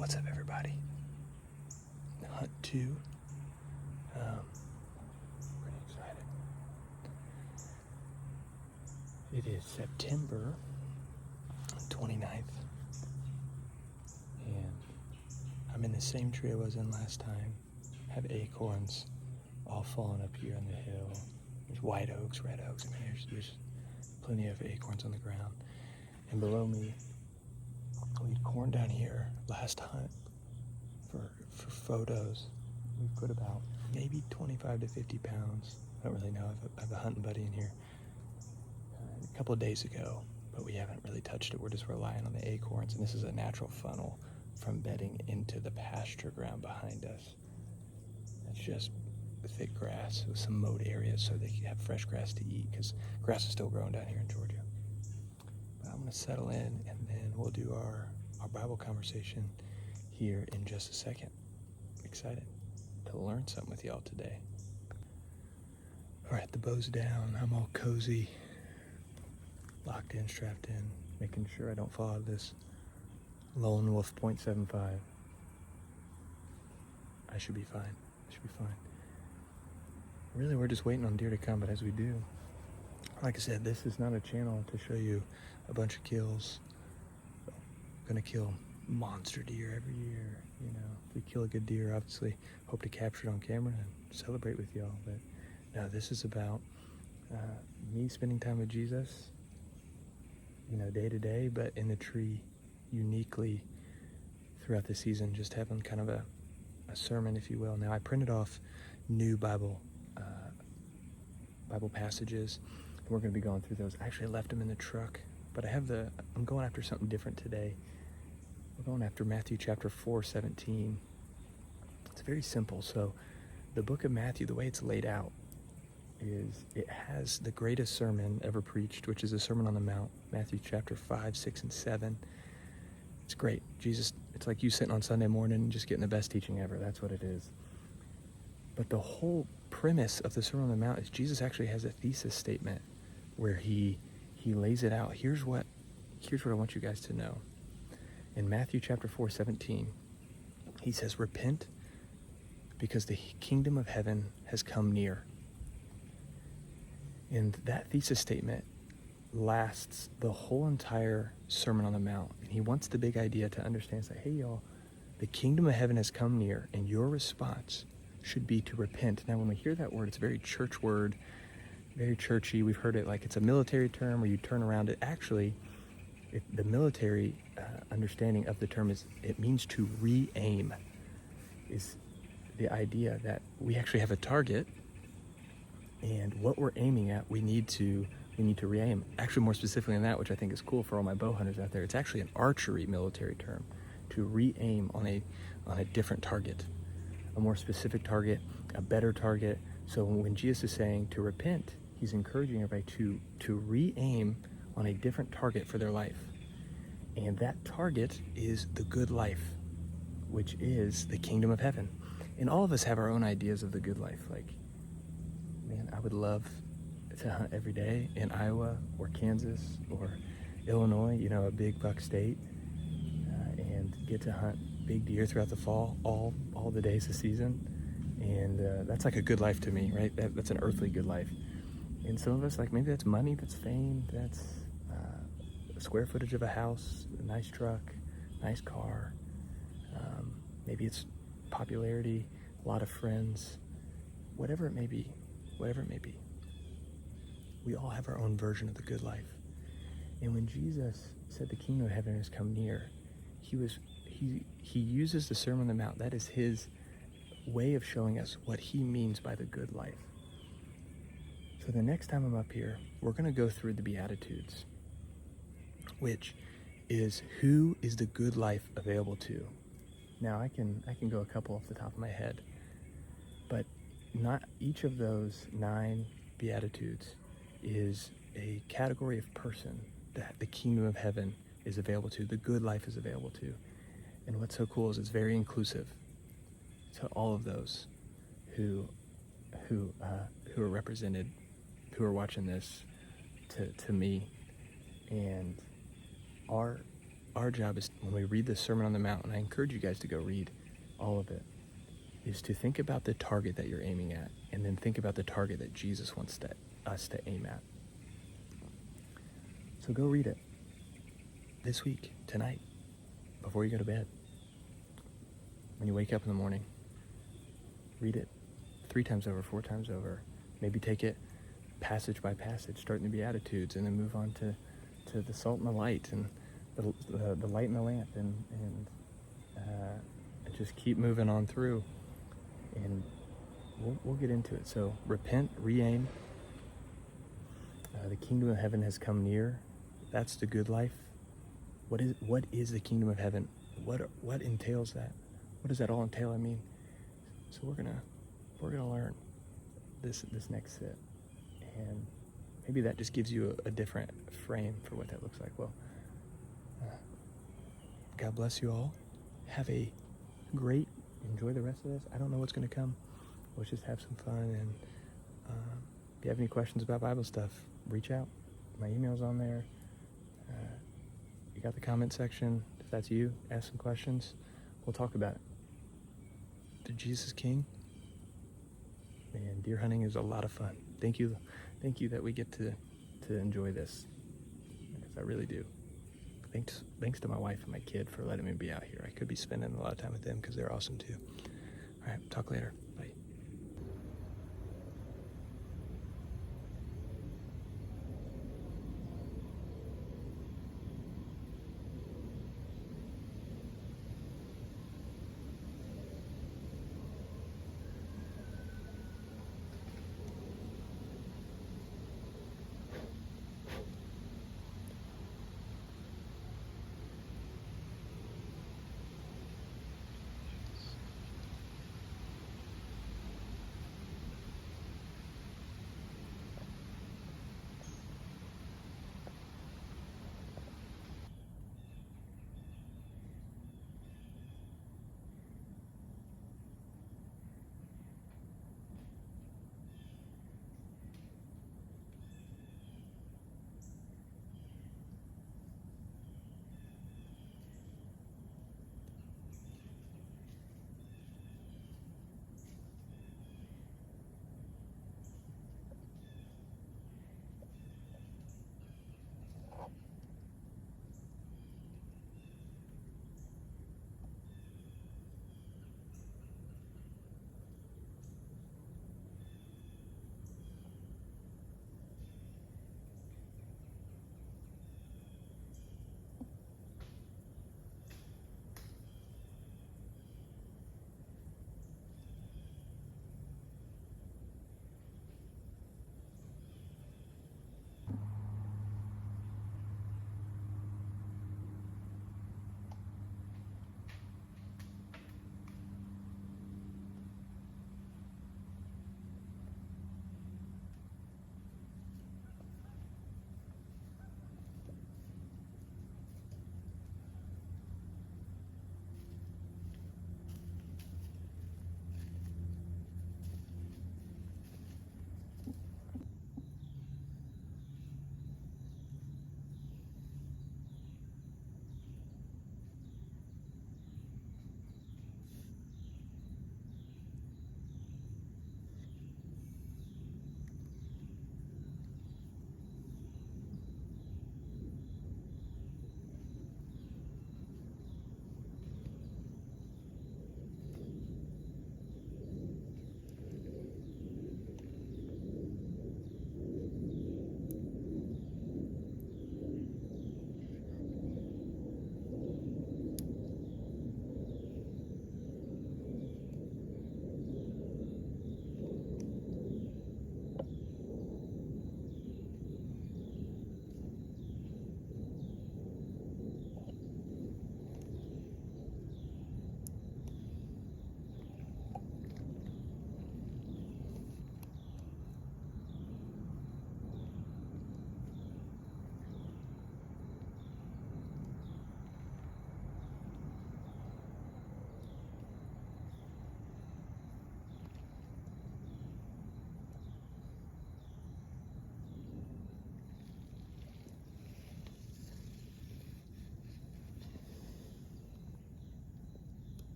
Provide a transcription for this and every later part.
What's up, everybody? Hunt 2. Pretty excited. It is September 29th, and I'm in the same tree I was in last time. Have acorns all falling up here on the hill. There's white oaks, red oaks. I mean, there's plenty of acorns on the ground. And below me, we had corn down here last hunt for photos. We put about maybe 25 to 50 pounds. I don't really know. I have a hunting buddy in here a couple of days ago, but we haven't really touched it. We're just relying on the acorns, and this is a natural funnel from bedding into the pasture ground behind us. It's just thick grass with some mowed areas so they can have fresh grass to eat, because grass is still growing down here in Georgia. But I'm going to settle in, and then we'll do our Bible conversation here in just a second. Excited to learn something with y'all today. All right, the bow's down. I'm all cozy, locked in, strapped in, making sure I don't fall out of this lone wolf .75. I should be fine. Really, we're just waiting on deer to come, but as we do, like I said, this is not a channel to show you a bunch of kills. I'm gonna kill monster deer every year, you know. If we kill a good deer, obviously hope to capture it on camera and celebrate with y'all. But no, this is about me spending time with Jesus, you know, day to day, but in the tree uniquely throughout the season, just having kind of a sermon, if you will. Now, I printed off new Bible passages, and we're going to be going through those. I actually left them in the truck, but I'm going after something different today. We're going after Matthew chapter 4:17. It's very simple. So the book of Matthew, the way it's laid out is it has the greatest sermon ever preached, which is the Sermon on the Mount, Matthew chapter 5, 6, and 7. It's great. Jesus, it's like you sitting on Sunday morning and just getting the best teaching ever. That's what it is. But the whole premise of the Sermon on the Mount is Jesus actually has a thesis statement where he lays it out. Here's what I want you guys to know. In Matthew chapter 4:17, he says, "Repent, because the kingdom of heaven has come near." And that thesis statement lasts the whole entire Sermon on the Mount. And he wants the big idea to understand. It's like, hey, y'all, the kingdom of heaven has come near, and your response should be to repent. Now, when we hear that word, it's a very church word, very churchy. We've heard it like it's a military term where you turn around it. Actually, the military understanding of the term is it means to re-aim. Is the idea that we actually have a target, and what we're aiming at, we need to re-aim. Actually, more specifically than that, which I think is cool for all my bow hunters out there, it's actually an archery military term, to re-aim on a different target, a more specific target, a better target. So when Jesus is saying to repent, he's encouraging everybody to re-aim on a different target for their life. And that target is the good life, which is the kingdom of heaven. And all of us have our own ideas of the good life. Like, man, I would love to hunt every day in Iowa or Kansas or Illinois, you know, a big buck state, and get to hunt big deer throughout the fall, all the days of the season. And that's like a good life to me, right? That's an earthly good life. And some of us, like, maybe that's money, that's fame, that's square footage of a house, a nice truck, nice car. Maybe it's popularity, a lot of friends, whatever it may be. We all have our own version of the good life. And when Jesus said the kingdom of heaven has come near, he uses the Sermon on the Mount. That is his way of showing us what he means by the good life. So the next time I'm up here, we're going to go through the Beatitudes, which is who is the good life available to. Now I can go a couple off the top of my head, but not each of those 9 Beatitudes is a category of person that the kingdom of heaven is available to, the good life is available to. And what's so cool is it's very inclusive to all of those who are represented, who are watching this, to me. And our our job is, when we read the Sermon on the Mount, and I encourage you guys to go read all of it, is to think about the target that you're aiming at, and then think about the target that Jesus wants us to aim at. So go read it this week, tonight, before you go to bed. When you wake up in the morning, read it 3 times over, 4 times over. Maybe take it passage by passage, starting the Beatitudes, and then move on to the salt and the light, and the light and the lamp, and just keep moving on through, and we'll get into it. So repent, re-aim. The kingdom of heaven has come near. That's the good life. What is the kingdom of heaven? What entails that? What does that all entail? I mean, so we're gonna learn this next sit, and maybe that just gives you a different frame for what that looks like. Well, God bless you all. Enjoy the rest of this. I don't know what's going to come. Let's just have some fun. And if you have any questions about Bible stuff, reach out. My email's on there. You got the comment section. If that's you, ask some questions. We'll talk about it. The Jesus King. Man, deer hunting is a lot of fun. Thank you that we get to enjoy this, because I really do. Thanks to my wife and my kid for letting me be out here. I could be spending a lot of time with them because they're awesome too. All right, talk later. Bye.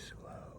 slow.